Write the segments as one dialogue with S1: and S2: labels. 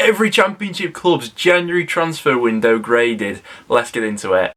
S1: every Championship club's January transfer window graded. Let's get into it.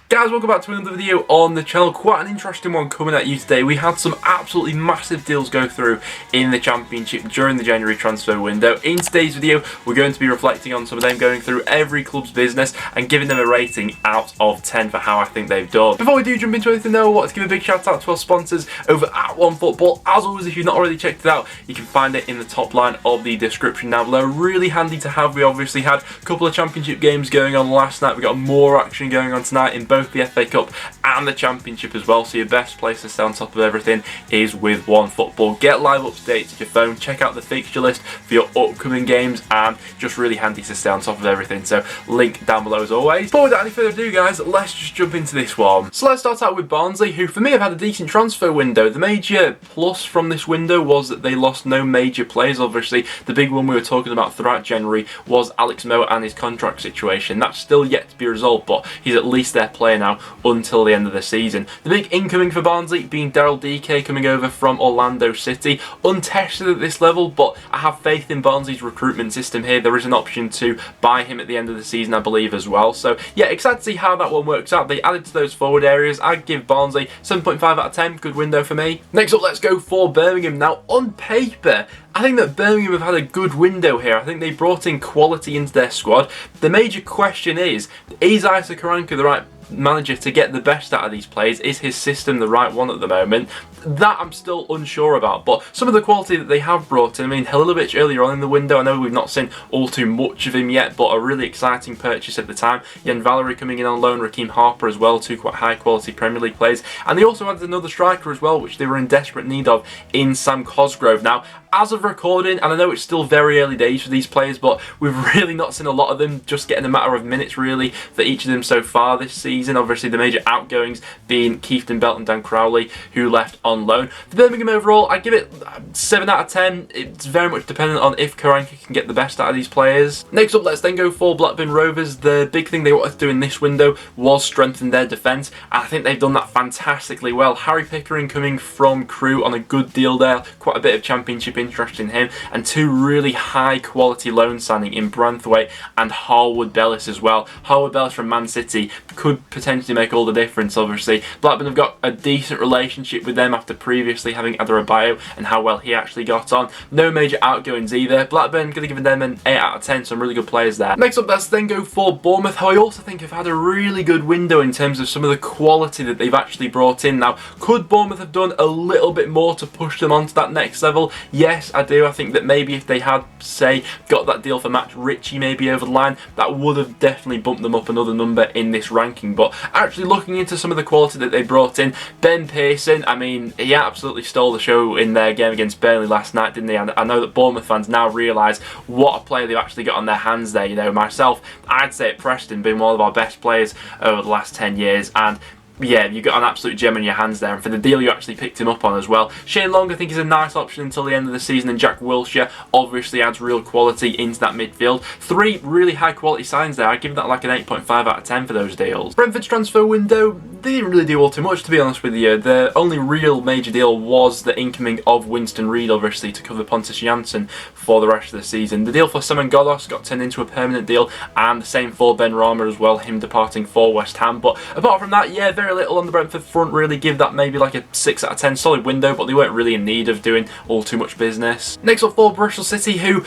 S1: Guys, welcome back to another video on the channel. Quite an interesting one coming at you today. We had some absolutely massive deals go through in the Championship during the January transfer window. In today's video, we're going to be reflecting on some of them, going through every club's business and giving them a rating out of 10 for how I think they've done. Before we do jump into anything though, I want to give a big shout out to our sponsors over at OneFootball. As always, if you've not already checked it out, you can find it in the top line of the description down below. Really handy to have. We obviously had a couple of Championship games going on last night. We got more action going on tonight in both the FA Cup and the Championship as well, so your best place to stay on top of everything is with OneFootball. Get live updates to your phone, check out the fixture list for your upcoming games, and just really handy to stay on top of everything, so link down below as always. But without any further ado guys, let's just jump into this one. So let's start out with Barnsley, who for me have had a decent transfer window. The major plus from this window was that they lost no major players. Obviously the big one we were talking about throughout January was Alex Mowatt and his contract situation. That's still yet to be resolved, but he's at least their player now until the end of the season. The big incoming for Barnsley being Daryl DK coming over from Orlando City. Untested at this level, but I have faith in Barnsley's recruitment system here. There is an option to buy him at the end of the season, I believe, as well. So yeah, excited to see how that one works out. They added to those forward areas. I'd give Barnsley 7.5 out of 10. Good window for me. Next up, let's go for Birmingham. Now, on paper, I think that Birmingham have had a good window here. I think they brought in quality into their squad. The major question is Isa Karanka the right manager to get the best out of these players? Is his system the right one at the moment? That I'm still unsure about, but some of the quality that they have brought in, I mean, Halilovic earlier on in the window, I know we've not seen all too much of him yet, but a really exciting purchase at the time. Jan Valery coming in on loan, Raheem Harper as well, two quite high quality Premier League players, and they also added another striker as well, which they were in desperate need of in Sam Cosgrove. Now, as of recording, and I know it's still very early days for these players, but we've really not seen a lot of them, just getting a matter of minutes really for each of them so far this season. Obviously the major outgoings being Keith Belt and Dan Crowley, who left on loan. For Birmingham overall, I give it 7 out of 10. It's very much dependent on if Karanka can get the best out of these players. Next up, let's then go for Blackburn Rovers. The big thing they wanted to do in this window was strengthen their defence, and I think they've done that fantastically well. Harry Pickering coming from Crewe on a good deal there, quite a bit of Championship interest in him, and two really high quality loan signing in Branthwaite and Harwood Bellis as well. Harwood Bellis from Man City could potentially make all the difference. Obviously Blackburn have got a decent relationship with them after previously having Adebayo and how well he actually got on. No major outgoings either. Blackburn going to give them an 8 out of 10, some really good players there. Next up, let's then go for Bournemouth, who I also think have had a really good window in terms of some of the quality that they've actually brought in. Now, could Bournemouth have done a little bit more to push them onto that next level? Yes, I do. I think that maybe if they had, say, got that deal for Matt Ritchie maybe over the line, that would have definitely bumped them up another number in this ranking. But actually looking into some of the quality that they brought in, Ben Pearson, I mean, he absolutely stole the show in their game against Burnley last night, didn't he? And I know that Bournemouth fans now realise what a player they've actually got on their hands there. You know, myself, I'd say at Preston, been one of our best players over the last 10 years, and yeah, you got an absolute gem in your hands there, and for the deal you actually picked him up on as well. Shane Long, I think, is a nice option until the end of the season, and Jack Wilshere obviously adds real quality into that midfield. 3 really high quality signs there. I'd give that like an 8.5 out of 10 for those deals. Brentford's transfer window, they didn't really do all too much, to be honest with you. The only real major deal was the incoming of Winston Reid, obviously, to cover Pontus Jansson for the rest of the season. The deal for Simon Godos got turned into a permanent deal, and the same for Ben Rama as well, him departing for West Ham. But apart from that, yeah, very little on the Brentford front. Really give that maybe like a 6 out of 10. Solid window, but they weren't really in need of doing all too much business. Next up for Bristol City, who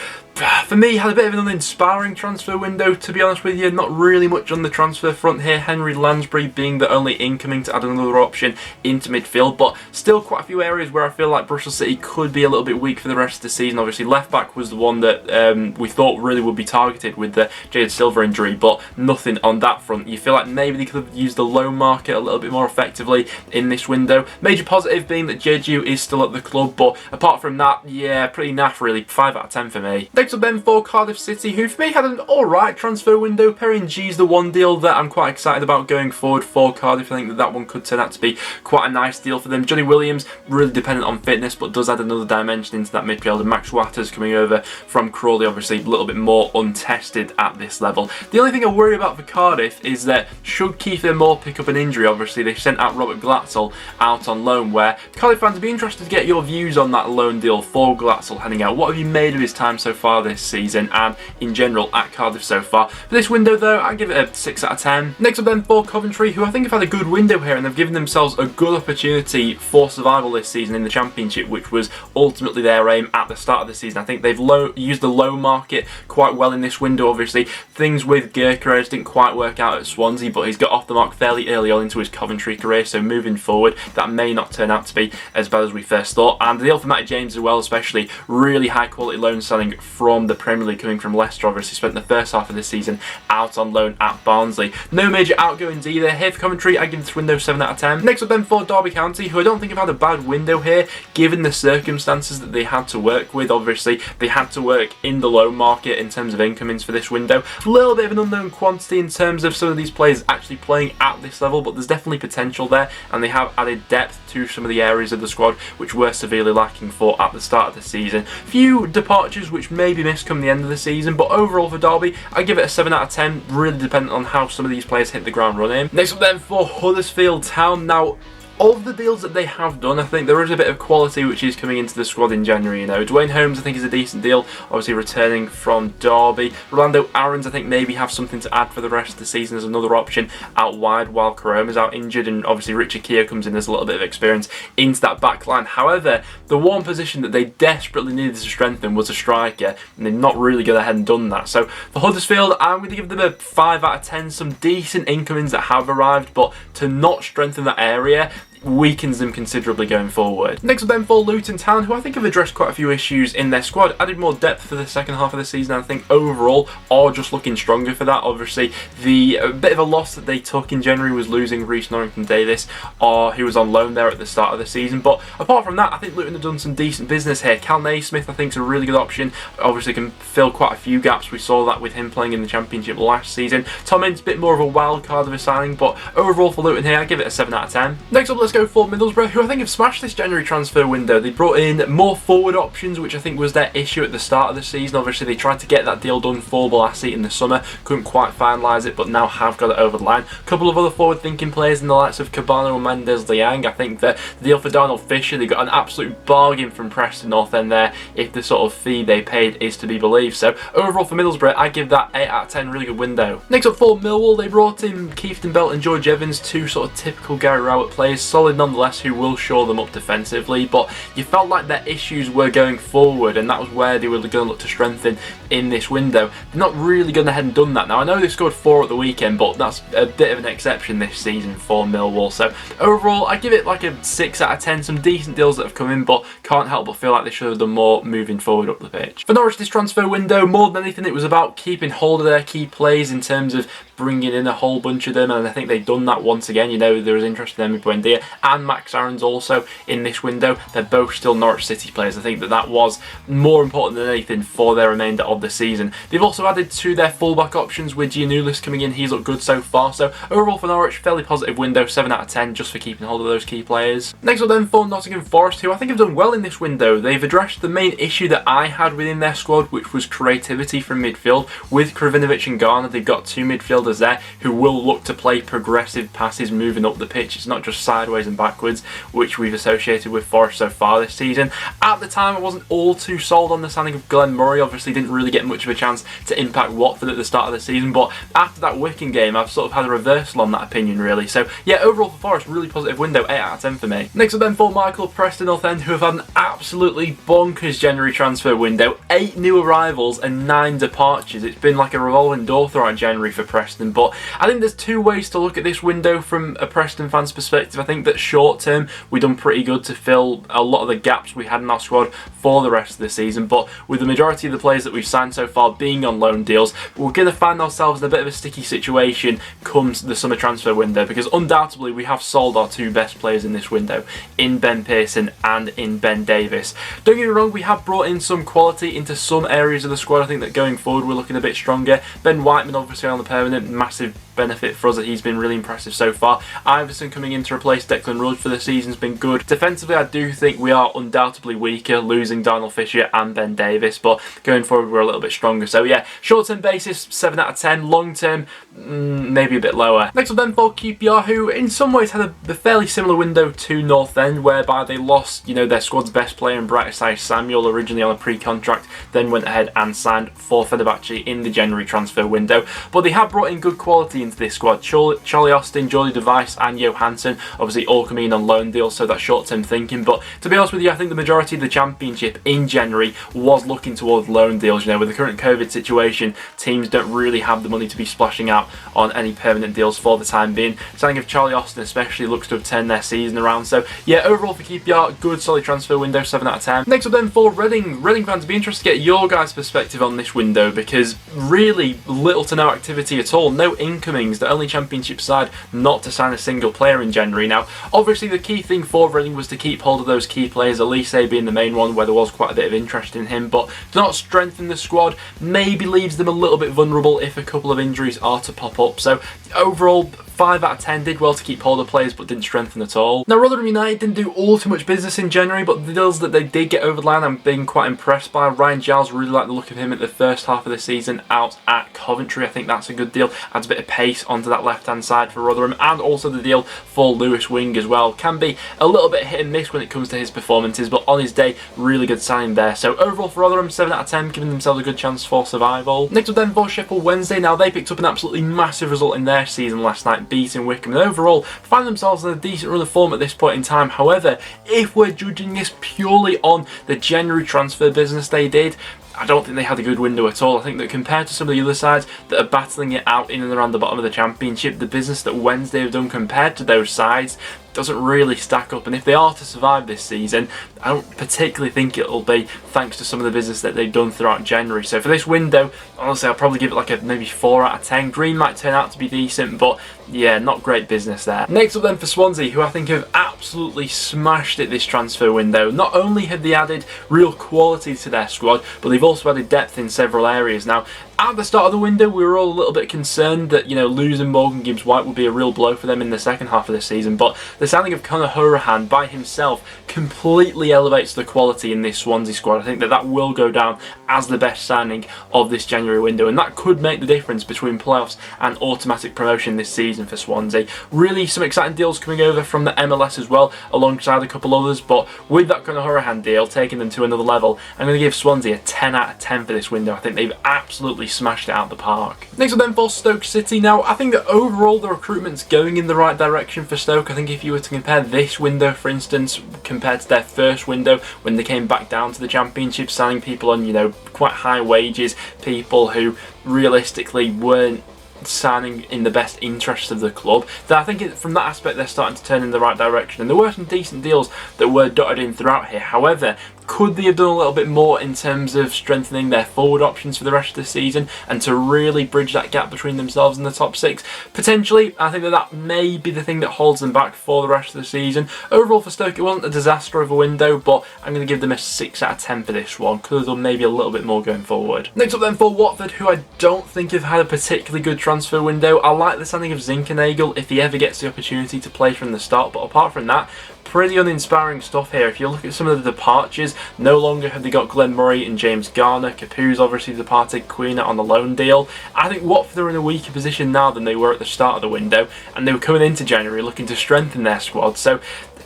S1: for me had a bit of an uninspiring transfer window, to be honest with you. Not really much on the transfer front here. Henry Lansbury being the only incoming to add another option into midfield, but still quite a few areas where I feel like Bristol City could be a little bit weak for the rest of the season. Obviously left back was the one that we thought really would be targeted with the Jade Silva injury, but nothing on that front. You feel like maybe they could have used the loan market a little bit more effectively in this window. Major positive being that Jeju is still at the club, but apart from that, yeah, pretty naff really. 5 out of 10 for me. Next up then for Cardiff City, who for me had an alright transfer window. Perry Ng's the one deal that I'm quite excited about going forward for Cardiff. I I think that one could turn out to be quite a nice deal for them. Johnny Williams, really dependent on fitness, but does add another dimension into that midfield. And Max Watters coming over from Crawley, obviously a little bit more untested at this level. The only thing I worry about for Cardiff is that should Kiefer Moore pick up an injury, obviously they sent out Robert Glatzel out on loan, where Cardiff fans would be interested to get your views on that loan deal for Glatzel heading out. What have you made of his time so far this season and in general at Cardiff so far? For this window though, I give it a 6 out of 10. Next up then for Coventry, who I think have had a good window here and they've given themselves a good opportunity for survival this season in the Championship, which was ultimately their aim at the start of the season. I think they've used the low market quite well in this window. Obviously things with Gyökeres didn't quite work out at Swansea, but he's got off the mark fairly early on into his Coventry career, so moving forward that may not turn out to be as bad as we first thought. And the deal for Matty James as well, especially really high quality loan signing from the Premier League, coming from Leicester. Obviously spent the first half of the season out on loan at Barnsley. No major outgoings either. Here for Coventry, I give this window 7 out of 10. Next up then for Derby County, who I don't think have had a bad window here given the circumstances that they had to work with. Obviously they had to work in the loan market in terms of incomings for this window. A little bit of an unknown quantity in terms of some of these players actually playing at this level, but there's definitely potential there, and they have added depth to some of the areas of the squad which were severely lacking for at the start of the season. Few departures which may be missed come the end of the season, but overall for Derby I give it a 7 out of 10, really dependent on how some of these players hit the ground running. Next up then for Huddersfield Town. Now, of the deals that they have done, I think there is a bit of quality which is coming into the squad in January. You know, Dwayne Holmes I think is a decent deal, obviously returning from Derby. Rolando Aarons I think maybe have something to add for the rest of the season as another option out wide while Karoma's out injured, and obviously Richard Keogh comes in as a little bit of experience into that back line. However, the one position that they desperately needed to strengthen was a striker, and they've not really gone ahead and done that. So for Huddersfield, I'm going to give them a 5 out of 10. Some decent incomings that have arrived, but to not strengthen that area weakens them considerably going forward. Next up then for Luton Town, who I think have addressed quite a few issues in their squad, added more depth for the second half of the season. I think overall are just looking stronger for that. Obviously the bit of a loss that they took in January was losing Reece Norrington-Davis, who was on loan there at the start of the season, but apart from that I think Luton have done some decent business here. Cal Naismith I think is a really good option, obviously can fill quite a few gaps. We saw that with him playing in the Championship last season. Tom Ince, a bit more of a wild card of a signing, but overall for Luton here I give it a 7 out of 10. Next up let's go for Middlesbrough, who I think have smashed this January transfer window. They brought in more forward options, which I think was their issue at the start of the season. Obviously they tried to get that deal done for Balassi in the summer, couldn't quite finalise it, but now have got it over the line. A couple of other forward thinking players in the likes of Cabano and Mendes Liang. I think that the deal for Darnell Fisher, they got an absolute bargain from Preston North End there, if the sort of fee they paid is to be believed. So overall for Middlesbrough I give that 8 out of 10, really good window. Next up for Millwall, they brought in Keith Belt and George Evans, two sort of typical Gary Rowett players, solid nonetheless, who will shore them up defensively, but you felt like their issues were going forward, and that was where they were going to look to strengthen in this window. They're not really gone ahead and done that. Now I know they scored 4 at the weekend, but that's a bit of an exception this season for Millwall. So overall I give it like a 6 out of 10. Some decent deals that have come in, but can't help but feel like they should have done more moving forward up the pitch. For Norwich this transfer window, more than anything it was about keeping hold of their key players in terms of bringing in a whole bunch of them, and I think they've done that once again. You know, there was interest in Emi Buendia and Max Aarons also in this window. They're both still Norwich City players. I think that was more important than anything for their remainder of the season. They've also added to their fullback options with Giannoulis coming in. He's looked good so far. So overall for Norwich, fairly positive window, 7 out of 10 just for keeping hold of those key players. Next up then for Nottingham Forest, who I think have done well in this window. They've addressed the main issue that I had within their squad, which was creativity from midfield. With Kravinovic and Garner, they've got two midfielders there who will look to play progressive passes moving up the pitch. It's not just sideways and backwards, which we've associated with Forest so far this season. At the time I wasn't all too sold on the signing of Glenn Murray. Obviously didn't really get much of a chance to impact Watford at the start of the season, but after that Wycombe game I've sort of had a reversal on that opinion really. So yeah, overall for Forest, really positive window, 8 out of 10 for me. Next up then for Michael, Preston North End, who have had an absolutely bonkers January transfer window. 8 new arrivals and 9 departures. It's been like a revolving door throughout January for Preston, but I think there's two ways to look at this window from a Preston fan's perspective. I think that short term we've done pretty good to fill a lot of the gaps we had in our squad for the rest of the season, but with the majority of the players that we've signed so far being on loan deals, we're going to find ourselves in a bit of a sticky situation comes the summer transfer window, because undoubtedly we have sold our 2 best players in this window, in Ben Pearson and in Ben Davis. Don't get me wrong, we have brought in some quality into some areas of the squad. I think that going forward we're looking a bit stronger. Ben Whiteman obviously on the permanent, massive benefit for us that he's been really impressive so far. Iverson coming in to replace Declan Rudd for the season has been good. Defensively, I do think we are undoubtedly weaker, losing Darnell Fisher and Ben Davis, but going forward we're a little bit stronger. So yeah, short-term basis, 7 out of 10. Long-term, maybe a bit lower. Next up then for QPR, who in some ways had a fairly similar window to North End, whereby they lost, you know, their squad's best player in Brightside Samuel, originally on a pre-contract, then went ahead and signed for Fenerbahce in the January transfer window. But they have brought in good quality into this squad. Charlie Austin, Jordi Device and Johansson, obviously all coming in on loan deals, so that's short-term thinking. But to be honest with you, I think the majority of the Championship in January was looking towards loan deals. You know, with the current COVID situation, teams don't really have the money to be splashing out on any permanent deals for the time being. Signing of Charlie Austin especially looks to have turned their season around. So yeah, overall for QPR, good solid transfer window, 7 out of 10. Next up then for Reading. Reading fans, be interested to get your guys' perspective on this window, because really little to no activity at all. No incomings, the only Championship side not to sign a single player in January. Now, obviously the key thing for Reading was to keep hold of those key players, Elise being the main one, where there was quite a bit of interest in him, but to not strengthen the squad maybe leaves them a little bit vulnerable if a couple of injuries are to pop up. So overall, 5 out of 10, did well to keep hold of players but didn't strengthen at all. Now, Rotherham United didn't do all too much business in January, but the deals that they did get over the line I'm being quite impressed by. Ryan Giles, really like the look of him at the first half of the season out at Coventry. I think that's a good deal. Adds a bit of pace onto that left-hand side for Rotherham, and also the deal for Lewis Wing as well. Can be a little bit hit and miss when it comes to his performances, but on his day, really good signing there. So overall for Rotherham, 7 out of 10, giving themselves a good chance for survival. Next up then for Sheffield Wednesday. Now, they picked up an absolutely massive result in their season last night, beating Wycombe, and overall find themselves in a decent run of form at this point in time. However, if we're judging this purely on the January transfer business they did, I don't think they had a good window at all. I think that compared to some of the other sides that are battling it out in and around the bottom of the Championship, the business that Wednesday have done compared to those sides doesn't really stack up. And if they are to survive this season, I don't particularly think it'll be thanks to some of the business that they've done throughout January. So for this window, honestly, I'll probably give it like a maybe 4 out of 10. Green might turn out to be decent, but yeah, not great business there. Next up then for Swansea, who I think have absolutely smashed it this transfer window. Not only have they added real quality to their squad, but they've also added depth in several areas. Now, at the start of the window, we were all a little bit concerned that, you know, losing Morgan Gibbs-White would be a real blow for them in the second half of the season, but the signing of Conor Hourihane by himself completely elevates the quality in this Swansea squad. I think that that will go down as the best signing of this January window, and that could make the difference between playoffs and automatic promotion this season for Swansea. Really some exciting deals coming over from the MLS as well, alongside a couple others, but with that Conor Hourihane deal taking them to another level, I'm going to give Swansea a 10 out of 10 for this window. I think they've absolutely smashed it out the park. Next up then for Stoke City. Now, I think that overall the recruitment's going in the right direction for Stoke. I think if you were to compare this window, for instance, compared to their first window when they came back down to the Championship, signing people on, you know, quite high wages, people who realistically weren't signing in the best interest of the club, then I think from that aspect they're starting to turn in the right direction, and there were some decent deals that were dotted in throughout here. However, could they have done a little bit more in terms of strengthening their forward options for the rest of the season and to really bridge that gap between themselves and the top 6? Potentially. I think that that may be the thing that holds them back for the rest of the season. Overall for Stoke, it wasn't a disaster of a window, but I'm going to give them a 6 out of 10 for this one. Could have done maybe a little bit more going forward. Next up then for Watford, who I don't think have had a particularly good transfer window. I like the signing of Zinkernagel if he ever gets the opportunity to play from the start, but apart from that, pretty uninspiring stuff here. If you look at some of the departures, no longer have they got Glenn Murray and James Garner. Capu's obviously departed, Queen on the loan deal. I think Watford are in a weaker position now than they were at the start of the window, and they were coming into January looking to strengthen their squad. So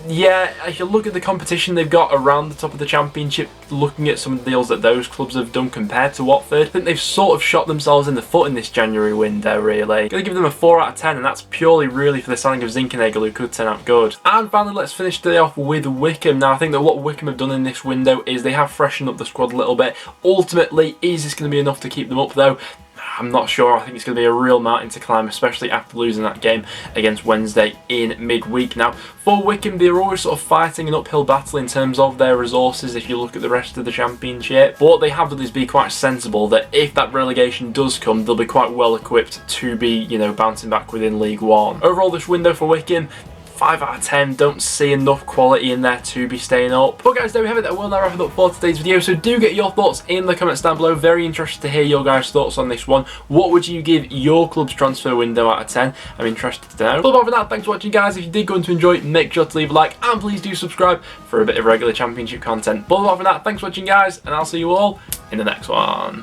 S1: yeah, if you look at the competition they've got around the top of the Championship, looking at some of the deals that those clubs have done compared to Watford, I think they've sort of shot themselves in the foot in this January window, really. Going to give them a 4 out of 10, and that's purely really for the signing of Zinkernagel, who could turn out good. And finally, let's finish today off with Wycombe. Now, I think that what Wycombe have done in this window is they have freshened up the squad a little bit. Ultimately, is this going to be enough to keep them up, though? I'm not sure. I think it's going to be a real mountain to climb, especially after losing that game against Wednesday in midweek. Now, for Wycombe, they're always sort of fighting an uphill battle in terms of their resources if you look at the rest of the Championship. But what they have done is be quite sensible that if that relegation does come, they'll be quite well equipped to be, you know, bouncing back within League One. Overall, this window for Wycombe, 5 out of 10. Don't see enough quality in there to be staying up. But guys, there we have it. That will now wrap it up for today's video. So do get your thoughts in the comments down below. Very interested to hear your guys' thoughts on this one. What would you give your club's transfer window out of 10? I'm interested to know. But apart from that, thanks for watching, guys. If you did go on to enjoy, make sure to leave a like and please do subscribe for a bit of regular Championship content. But apart from that, thanks for watching, guys, and I'll see you all in the next one.